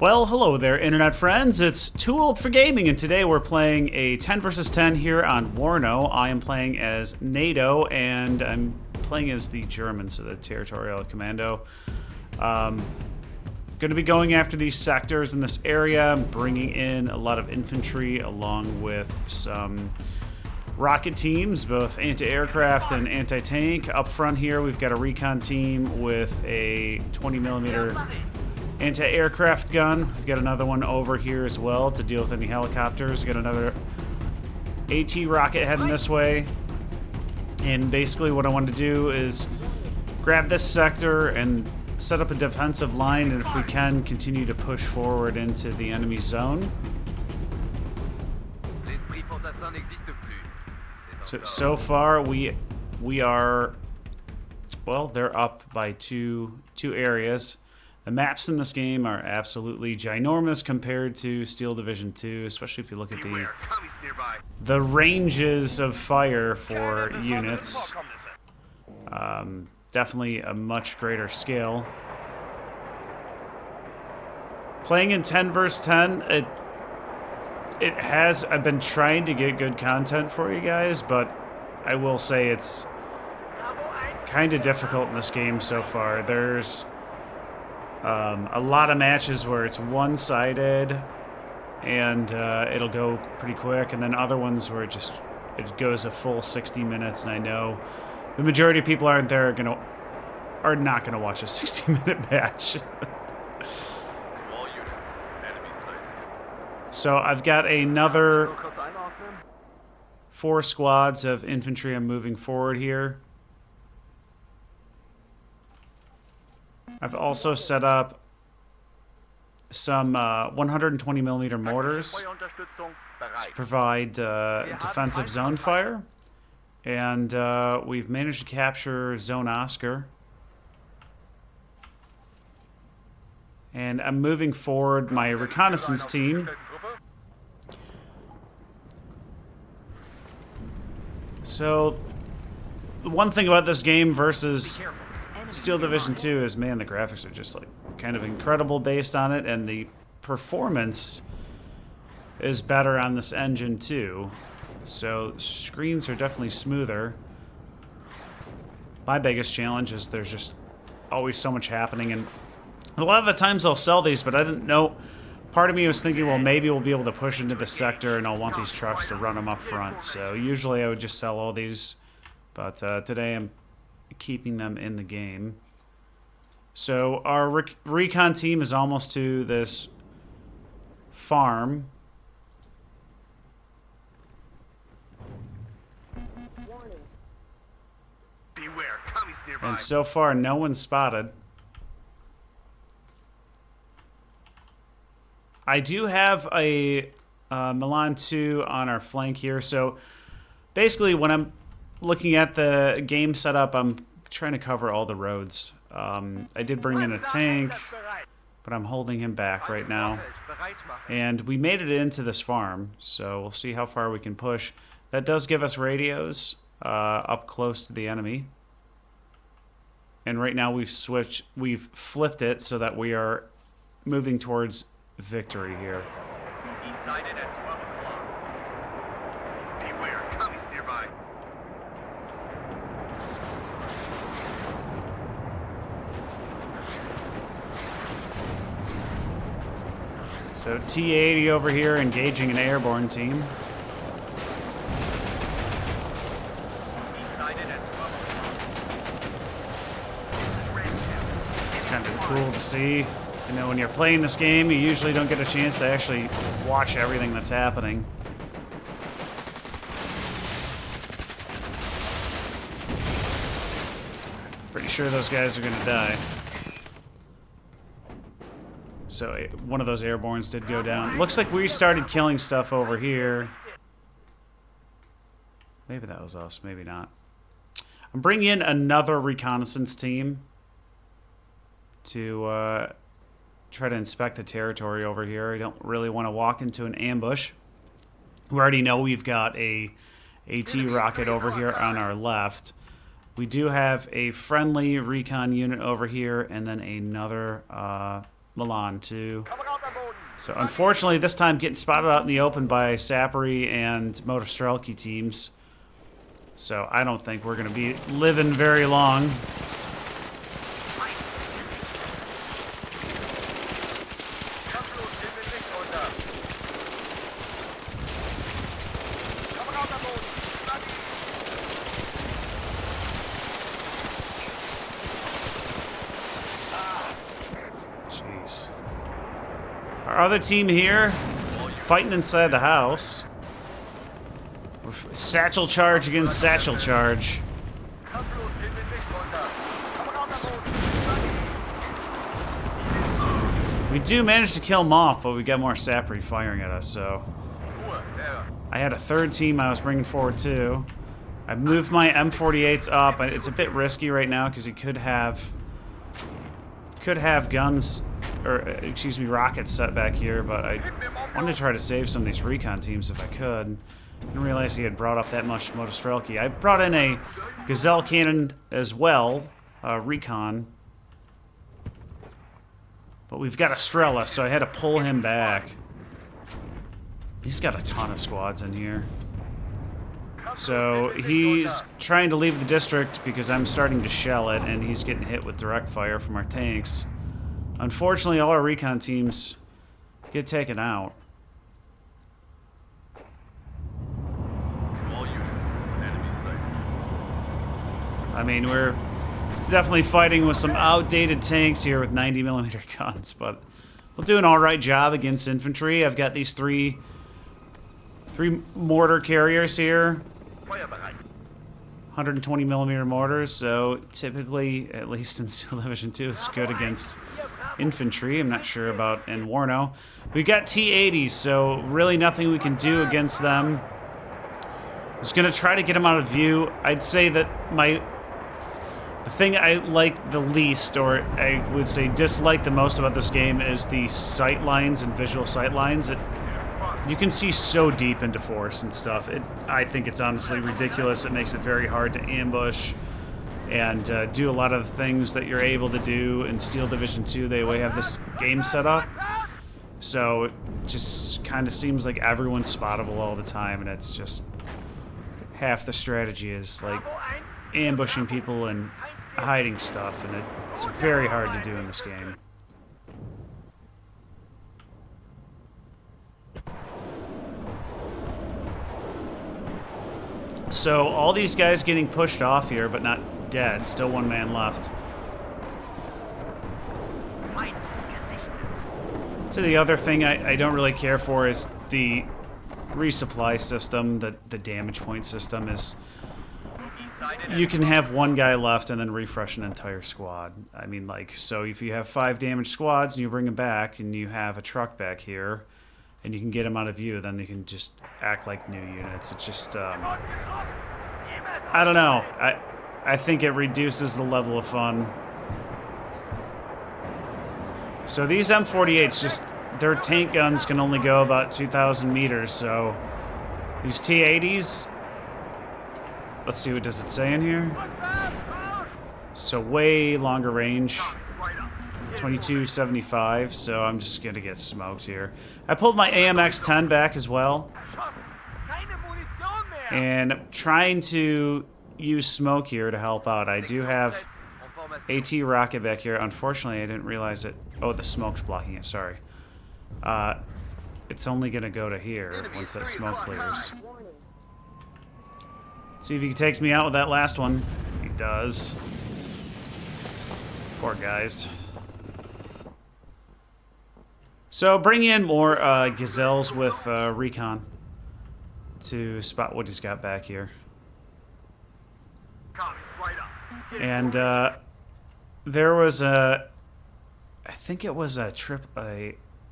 Well, hello there, internet friends. It's Too Old for Gaming, and today we're playing a 10 versus 10 here on WARNO. I am playing as NATO, and I'm playing as the Germans, so the Territorialkommando. Going to be going after these sectors in this area, bringing in a lot of infantry along with some rocket teams, both anti-aircraft and anti-tank. Up front here, we've got a recon team with a 20mm anti-aircraft gun. We've got another one over here as well to deal with any helicopters. We've got another AT rocket heading this way. And basically what I want to do is grab this sector and set up a defensive line, and if we can, continue to push forward into the enemy zone. So far we are, well, they're up by two areas. The maps in this game are absolutely ginormous compared to Steel Division 2, especially if you look at the ranges of fire for units. Definitely a much greater scale. Playing in 10 versus 10, I've been trying to get good content for you guys, but I will say it's kind of difficult in this game so far. There's a lot of matches where it's one-sided and it'll go pretty quick, and then other ones where it goes a full 60 minutes, and I know the majority of people are not gonna watch a 60-minute match. So I've got another 4 squads of infantry I'm moving forward here. I've also set up some 120mm mortars to provide defensive zone fire. And we've managed to capture Zone Oscar. And I'm moving forward my reconnaissance team. So, the one thing about this game versus Steel Division 2 is, man, the graphics are just like kind of incredible based on it, and the performance is better on this engine too. So screens are definitely smoother. My biggest challenge is there's just always so much happening, and a lot of the times I'll sell these, but I didn't know. Part of me was thinking, well, maybe we'll be able to push into the sector and I'll want these trucks to run them up front. So usually I would just sell all these, but today I'm keeping them in the game. So our recon team is almost to this farm. And so far, no one's spotted. I do have a Milan 2 on our flank here. So basically, when I'm looking at the game setup, I'm trying to cover all the roads. I did bring in a tank, but I'm holding him back right now. And we made it into this farm, so we'll see how far we can push. That does give us radios up close to the enemy. And right now we've flipped it so that we are moving towards victory here. Beware, commies nearby. So T-80 over here engaging an airborne team. It's kind of cool to see. You know, when you're playing this game, you usually don't get a chance to actually watch everything that's happening. Pretty sure those guys are gonna die. So one of those airbornes did go down. Looks like we started killing stuff over here. Maybe that was us, maybe not. I'm bringing in another reconnaissance team to try to inspect the territory over here. I don't really want to walk into an ambush. We already know we've got a AT rocket over here on our left. We do have a friendly recon unit over here, and then another Milan too. So unfortunately, this time getting spotted out in the open by Sapri and Motorstrelki teams. So I don't think we're going to be living very long. Jeez. Our other team here, fighting inside the house. Satchel charge against satchel charge. We do manage to kill them off, but we got more Sapri firing at us, so... I had a third team I was bringing forward too. I moved my M48s up. It's a bit risky right now because he could have guns, or excuse me, rockets set back here, but I wanted to try to save some of these recon teams if I could. Didn't realize he had brought up that much Motostrelki. I brought in a Gazelle cannon as well, recon. But we've got Estrella, so I had to pull him back. He's got a ton of squads in here. So he's trying to leave the district because I'm starting to shell it, and he's getting hit with direct fire from our tanks. Unfortunately, all our recon teams get taken out. I mean, we're definitely fighting with some outdated tanks here with 90mm guns, but we'll do an alright job against infantry. I've got these three mortar carriers here. 120mm mortars, so typically, at least in Steel Division 2, it's good against infantry. I'm not sure about in WARNO. We've got T-80s, so really nothing we can do against them. I was going to try to get them out of view. I'd say that the thing I like the least, or I would say dislike the most about this game, is the sight lines and visual sight lines. You can see so deep into force and stuff. I think it's honestly ridiculous. It makes it very hard to ambush and do a lot of the things that you're able to do in Steel Division 2. They have this game set up. So it just kind of seems like everyone's spottable all the time, and it's just half the strategy is like ambushing people and hiding stuff, and it's very hard to do in this game. So all these guys getting pushed off here, but not dead. Still one man left. So the other thing I don't really care for is the resupply system, the damage point system is... You can have one guy left and then refresh an entire squad. I mean, like, so if you have 5 damaged squads and you bring them back and you have a truck back here and you can get them out of view, then they can just act like new units. It's just, I don't know. I think it reduces the level of fun. So these M48s just, their tank guns can only go about 2,000 meters, so these T-80s, let's see, what does it say in here? So way longer range, 2275, so I'm just gonna get smoked here. I pulled my AMX-10 back as well, and I'm trying to use smoke here to help out. I do have AT rocket back here. Unfortunately, I didn't realize it. Oh, the smoke's blocking it, sorry. It's only gonna go to here once that smoke clears. See if he takes me out with that last one. He does. Poor guys. So bring in more gazelles with recon to spot what he's got back here. And there was a, I think it was a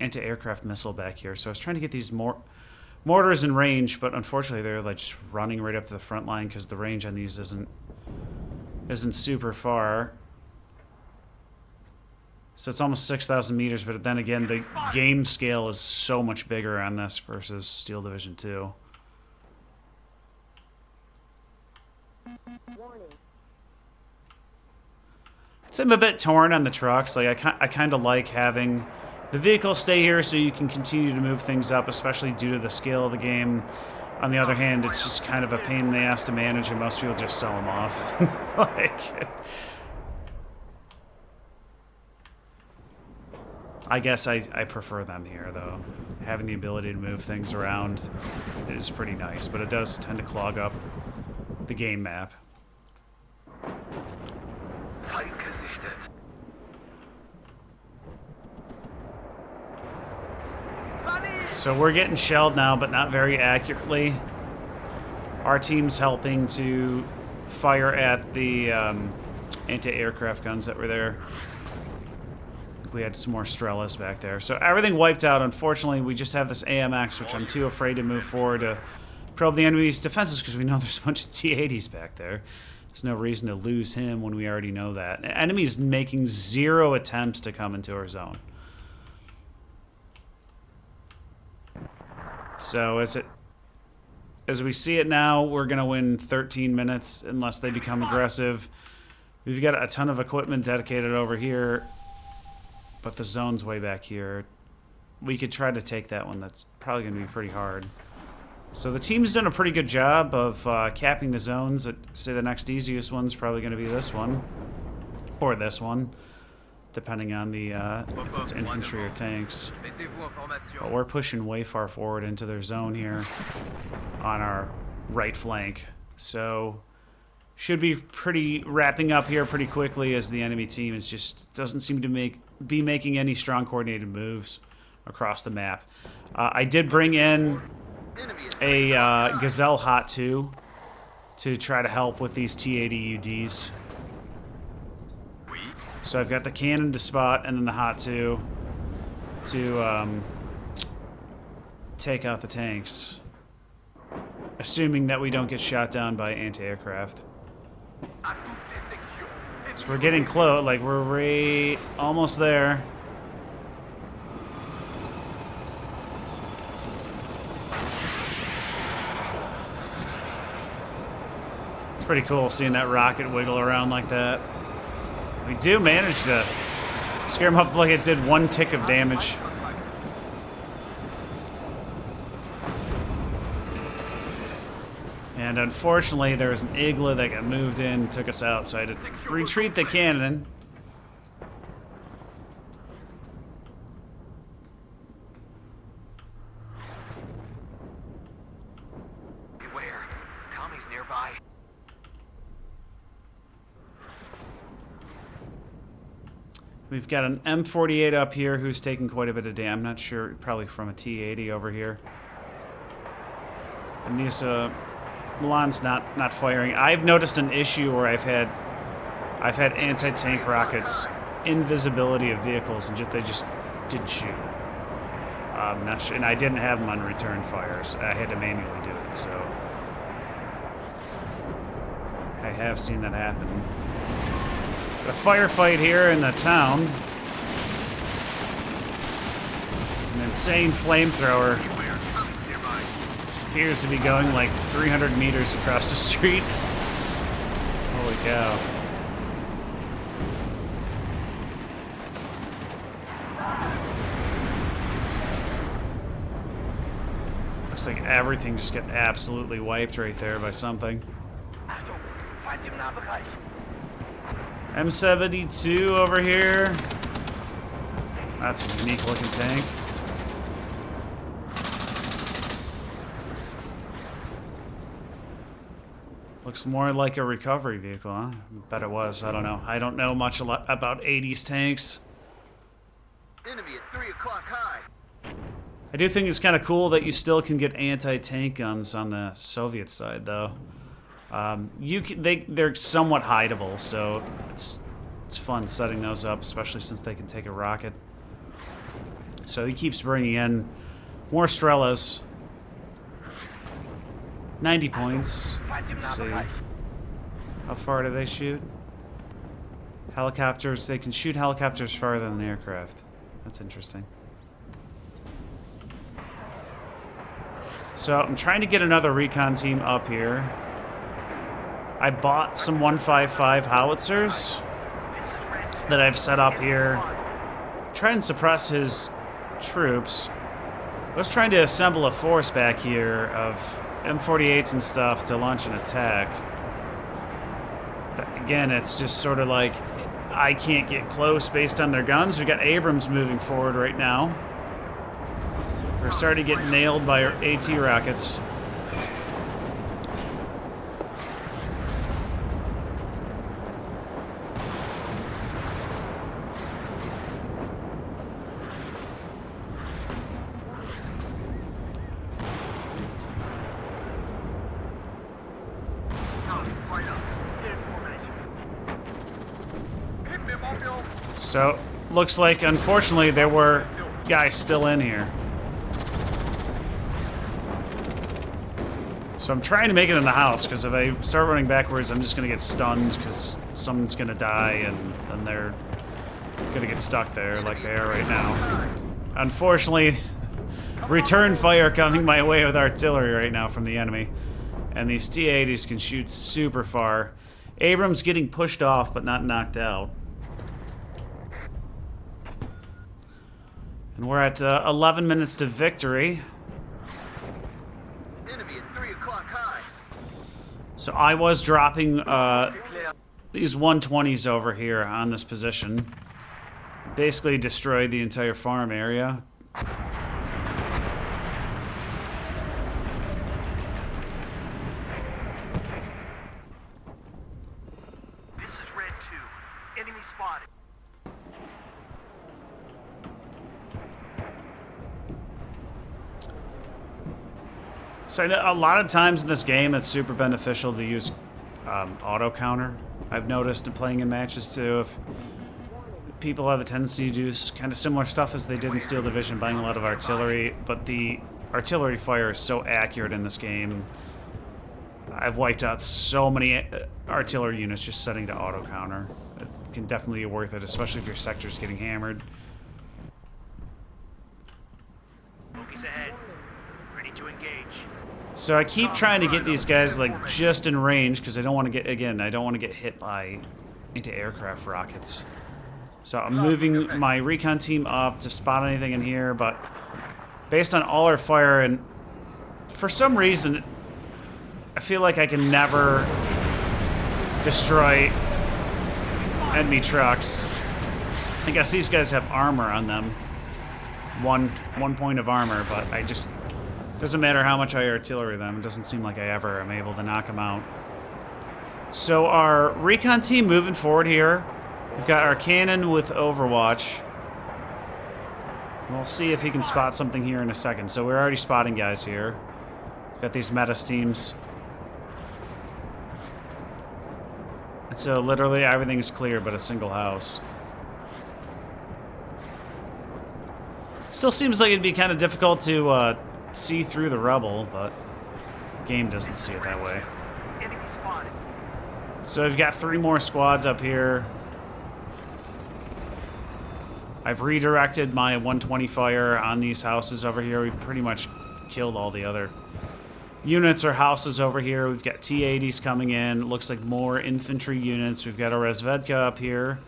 anti-aircraft missile back here. So I was trying to get these mortars in range, but unfortunately they're like just running right up to the front line because the range on these isn't super far. So it's almost 6,000 meters, but then again, the game scale is so much bigger on this versus Steel Division 2. So I'm a bit torn on the trucks. Like I kind of like having The vehicles stay here so you can continue to move things up, especially due to the scale of the game. On the other hand, it's just kind of a pain in the ass to manage, and most people just sell them off. Like, I guess I prefer them here, though. Having the ability to move things around is pretty nice, but it does tend to clog up the game map. So we're getting shelled now, but not very accurately. Our team's helping to fire at the anti-aircraft guns that were there. We had some more Strelas back there. So everything wiped out. Unfortunately, we just have this AMX, which I'm too afraid to move forward to probe the enemy's defenses because we know there's a bunch of T-80s back there. There's no reason to lose him when we already know that. The enemy's making 0 attempts to come into our zone. So as we see it now, we're going to win 13 minutes unless they become aggressive. We've got a ton of equipment dedicated over here, but the zone's way back here. We could try to take that one. That's probably going to be pretty hard. So the team's done a pretty good job of capping the zones. I'd say the next easiest one's probably going to be this one. Or this one, depending on the if it's infantry or tanks. But we're pushing way far forward into their zone here on our right flank. So should be pretty wrapping up here pretty quickly, as the enemy team is just doesn't seem to be making any strong coordinated moves across the map. I did bring in a Gazelle Hot 2 to try to help with these T-80 UDs. So I've got the cannon to spot and then the Hot 2 to take out the tanks. Assuming that we don't get shot down by anti-aircraft. So we're getting close, like we're almost there. It's pretty cool seeing that rocket wiggle around like that. We do manage to scare him up like it did 1 tick of damage. And unfortunately, there was an Igla that got moved in, took us out, so I had to retreat the cannon. Beware, Tommy's nearby. We've got an M48 up here who's taking quite a bit of damage. I'm not sure, probably from a T-80 over here. And these Milan's not firing. I've noticed an issue where I've had anti-tank rockets invisibility of vehicles, and they just didn't shoot. I'm not sure, and I didn't have them on return fires. I had to manually do it, so I have seen that happen. A firefight here in the town. An insane flamethrower. Appears to be going like 300 meters across the street. Holy cow. Looks like everything just got absolutely wiped right there by something. M72 over here. That's a unique looking tank. Looks more like a recovery vehicle, huh? Bet it was. I don't know. I don't know much about 80s tanks. Enemy at 3 o'clock high. I do think it's kind of cool that you still can get anti-tank guns on the Soviet side, though. They're somewhat hideable, so it's fun setting those up, especially since they can take a rocket. So he keeps bringing in more Strelas. 90 points. Let's see. How far do they shoot? Helicopters. They can shoot helicopters farther than aircraft. That's interesting. So I'm trying to get another recon team up here. I bought some 155 howitzers that I've set up here. Try and suppress his troops. I was trying to assemble a force back here of M48s and stuff to launch an attack. But again, it's just sort of like I can't get close based on their guns. We got Abrams moving forward right now. We're starting to get nailed by our AT rockets. So, looks like, unfortunately, there were guys still in here. So I'm trying to make it in the house, because if I start running backwards, I'm just going to get stunned, because someone's going to die, and then they're going to get stuck there, like they are right now. Unfortunately, return fire coming my way with artillery right now from the enemy. And these T-80s can shoot super far. Abrams getting pushed off, but not knocked out. And we're at 11 minutes to victory. Enemy at 3 o'clock high. So I was dropping these 120s over here on this position. Basically destroyed the entire farm area. This is Red 2. Enemy spotted. So a lot of times in this game, it's super beneficial to use auto counter. I've noticed in playing in matches too, if people have a tendency to do kind of similar stuff as they did in Steel Division, buying a lot of artillery, but the artillery fire is so accurate in this game. I've wiped out so many artillery units just setting to auto counter. It can definitely be worth it, especially if your sector's getting hammered. Bogies ahead. Ready to engage. So I keep trying to get these guys like just in range because I don't want to get, again, I don't want to get hit by anti-aircraft rockets. So I'm moving my recon team up to spot anything in here, but based on all our fire, and for some reason, I feel like I can never destroy enemy trucks. I guess these guys have armor on them. One point of armor, but I just... doesn't matter how much I artillery them, it doesn't seem like I ever am able to knock them out. So our recon team moving forward here. We've got our cannon with Overwatch. We'll see if he can spot something here in a second. So we're already spotting guys here. We've got these Metis teams. And so literally everything's clear but a single house. Still seems like it'd be kind of difficult to see through the rubble, but the game doesn't see it that way. Enemy spotted. So we've got 3 more squads up here. I've redirected my 120 fire on these houses over here. We pretty much killed all the other units or houses over here. We've got T-80s coming in. Looks like more infantry units. We've got a Resvedka up here.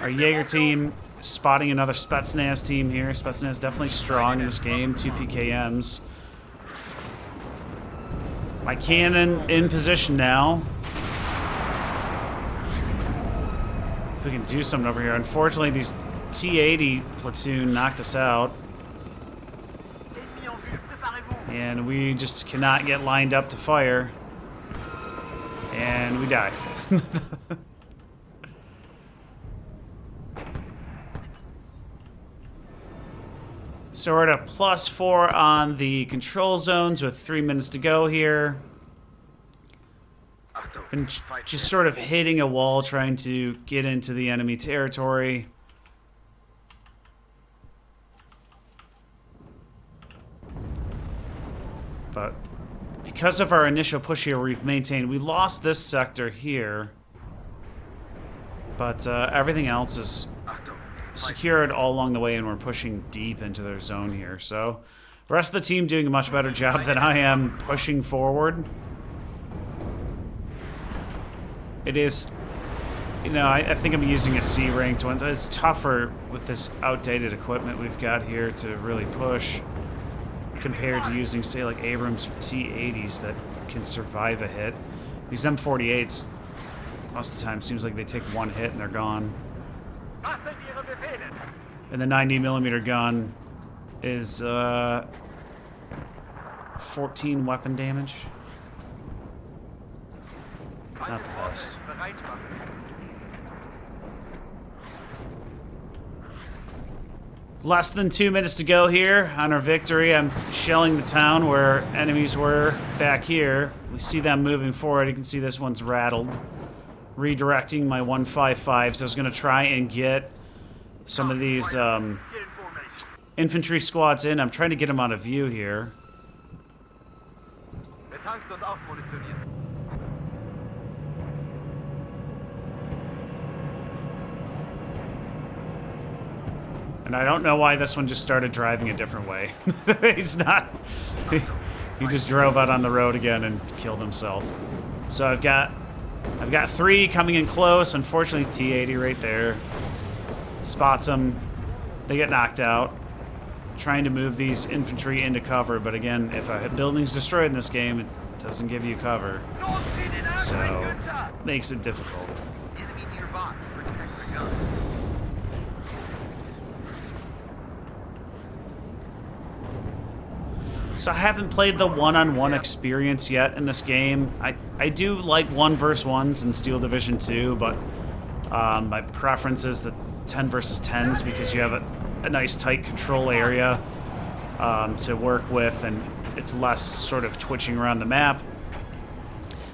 Our Jaeger team spotting another Spetsnaz team here. Spetsnaz definitely strong in this game. 2 PKMs. My cannon in position now. If we can do something over here. Unfortunately, these T-80 platoon knocked us out. And we just cannot get lined up to fire. And we die. So we're at a +4 on the control zones with 3 minutes to go here. And just sort of hitting a wall trying to get into the enemy territory. But because of our initial push here, we've maintained. We lost this sector here. But everything else is secured all along the way, and we're pushing deep into their zone here. So the rest of the team doing a much better job than I am pushing forward. It is You know, I think I'm using a C-ranked one. It's tougher with this outdated equipment we've got here to really push compared to using, say, like Abrams or T-80s that can survive a hit. These M48s, most of the time, seems like they take one hit and they're gone. And the 90mm gun is 14 weapon damage. Not the best. Less than 2 minutes to go here on our victory. I'm shelling the town where enemies were back here. We see them moving forward. You can see this one's rattled. Redirecting my 155. So I was going to try and get some of these infantry squads in. I'm trying to get them out of view here. And I don't know why this one just started driving a different way. He's not... He just drove out on the road again and killed himself. So I've got 3 coming in close. Unfortunately, T-80 right there. Spots them. They get knocked out. Trying to move these infantry into cover. But again, if a building's destroyed in this game, it doesn't give you cover. So, makes it difficult. Enemy nearby. Protect the gun. So I haven't played the one-on-one experience yet in this game. I do like 1 versus 1s in Steel Division 2, but my preference is the 10 versus 10s because you have a nice tight control area to work with, and it's less sort of twitching around the map.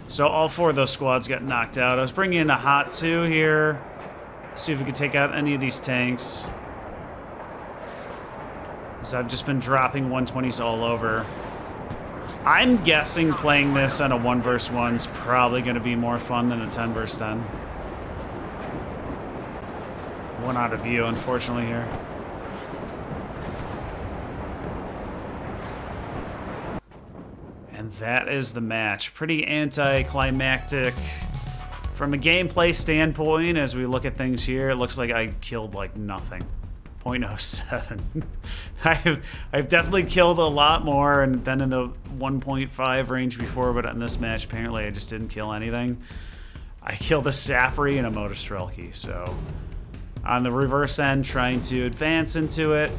So all 4 of those squads got knocked out. I was bringing in a Hot 2 here. See if we could take out any of these tanks. So I've just been dropping 120s all over. I'm guessing playing this on a 1 versus 1 is probably going to be more fun than a 10 versus 10. One out of view, unfortunately, here. And that is the match. Pretty anticlimactic. From a gameplay standpoint, as we look at things here, it looks like I killed like nothing. 0.07. I've definitely killed a lot more and been in the 1.5 range before, but on this match, apparently I just didn't kill anything. I killed a Sapri and a Motostrelki, so on the reverse end, trying to advance into it,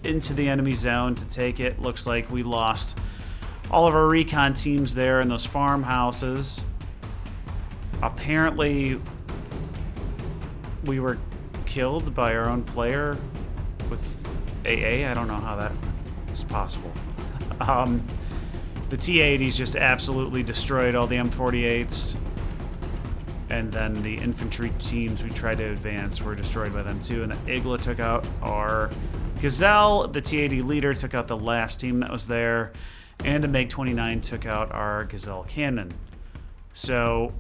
into the enemy zone to take it. Looks like we lost all of our recon teams there in those farmhouses. Apparently, we were killed by our own player with AA. I don't know how that is possible. The T-80s just absolutely destroyed all the M48s. And then the infantry teams we tried to advance were destroyed by them too. And the Igla took out our Gazelle. The T-80 leader took out the last team that was there. And a MiG-29 took out our Gazelle cannon. So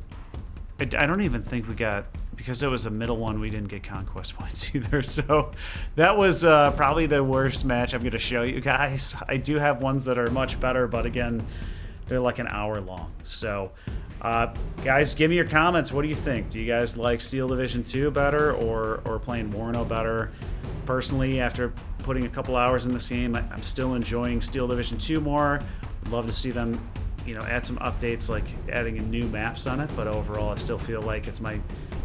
I don't even think we got... Because it was a middle one, we didn't get conquest points either. So that was probably the worst match I'm going to show you guys. I do have ones that are much better, but again, they're like an hour long. So guys, give me your comments. What do you think? Do you guys like Steel Division 2 better or playing WARNO better? Personally, after putting a couple hours in this game, I'm still enjoying Steel Division 2 more. I'd love to see them, you know, add some updates like adding new maps on it, but overall I still feel like it's my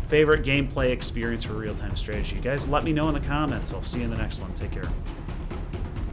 favorite gameplay experience for real-time strategy. You guys let me know in the comments. I'll see you in the next one. Take care.